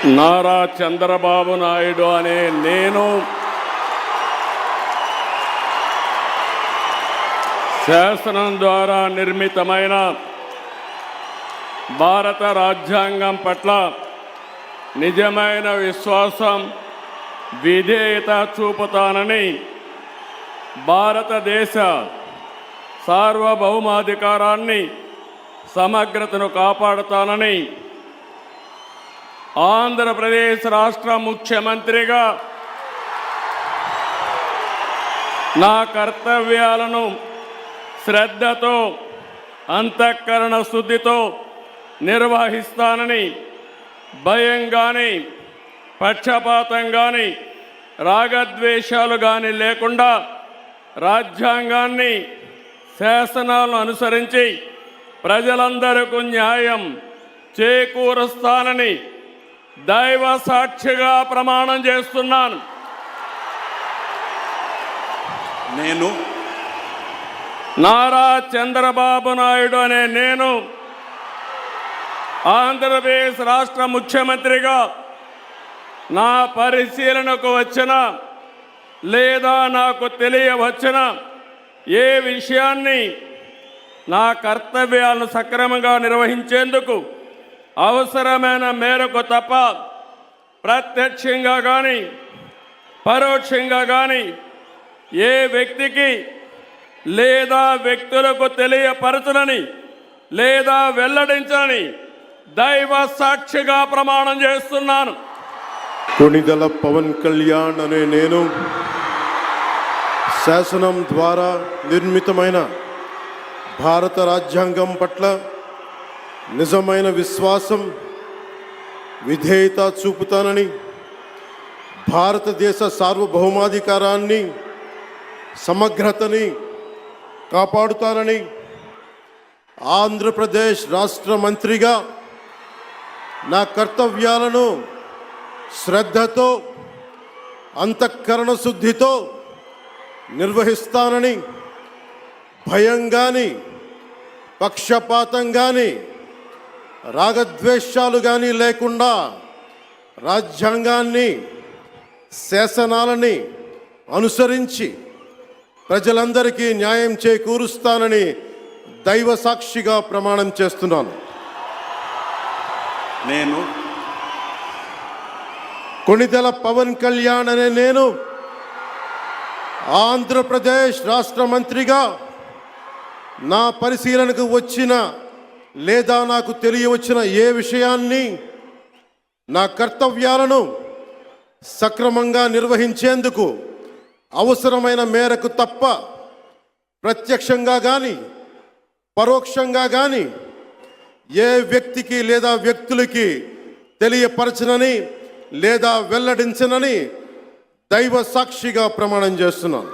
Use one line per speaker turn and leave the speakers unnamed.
నారా చంద్రబాబు నాయుడు అనే నేను శాసనం ద్వారా నిర్మితమైన భారత రాజ్యాంగం పట్ల నిజమైన విశ్వాసం, విధేయత చూపుతానని, భారతదేశ సార్వభౌమాధికారాన్ని, సమగ్రతను కాపాడుతానని ఆంధ్రప్రదేశ్ రాష్ట్ర ముఖ్యమంత్రిగా నా కర్తవ్యాలను శ్రద్ధతో, అంతఃకరణ శుద్ధితో నిర్వహిస్తానని, భయం కానీ, పక్షపాతం కానీ, రాగద్వేషాలు కానీ లేకుండా రాజ్యాంగాన్ని, శాసనాలను అనుసరించి ప్రజలందరికీ న్యాయం చేకూరుస్తానని దైవ సాక్షిగా ప్రమాణం చేస్తున్నాను.
నేను
నారా చంద్రబాబు నాయుడు అనే నేను ఆంధ్రప్రదేశ్ రాష్ట్ర ముఖ్యమంత్రిగా నా పరిశీలనకు వచ్చిన లేదా నాకు తెలియవచ్చిన ఏ విషయాన్ని నా కర్తవ్యాలను సక్రమంగా నిర్వహించేందుకు అవసరమైన మేరకు తప్ప ప్రత్యక్షంగా కానీ పరోక్షంగా కానీ ఏ వ్యక్తికి లేదా వ్యక్తులకు తెలియపరచనని లేదా వెల్లడించని దైవ సాక్షిగా ప్రమాణం చేస్తున్నాను.
కొణిదెల పవన్ కళ్యాణ్ అనే నేను శాసనం ద్వారా నిర్మితమైన భారత రాజ్యాంగం పట్ల నిజమైన విశ్వాసం, విధేయత చూపుతానని, భారతదేశ సార్వభౌమాధికారాన్ని, సమగ్రతని కాపాడుతానని, ఆంధ్రప్రదేశ్ రాష్ట్ర మంత్రిగా నా కర్తవ్యాలను శ్రద్ధతో, అంతఃకరణ శుద్ధితో నిర్వహిస్తానని, భయం కానీ, పక్షపాతం కానీ, రాగద్వేషాలు కానీ లేకుండా రాజ్యాంగాన్ని, శాసనాలని అనుసరించి ప్రజలందరికీ న్యాయం చేకూరుస్తానని దైవ సాక్షిగా ప్రమాణం చేస్తున్నాను.
నేను
కొణిదెల పవన్ కళ్యాణ్ అనే నేను ఆంధ్రప్రదేశ్ రాష్ట్ర మంత్రిగా నా పరిశీలనకు వచ్చిన లేదా నాకు తెలియవచ్చిన ఏ విషయాన్ని, నా కర్తవ్యాలను సక్రమంగా నిర్వహించేందుకు అవసరమైన మేరకు తప్ప ప్రత్యక్షంగా కానీ పరోక్షంగా కానీ ఏ వ్యక్తికి లేదా వ్యక్తులకి తెలియపరచనని లేదా వెల్లడించనని దైవ సాక్షిగా ప్రమాణం చేస్తున్నాను.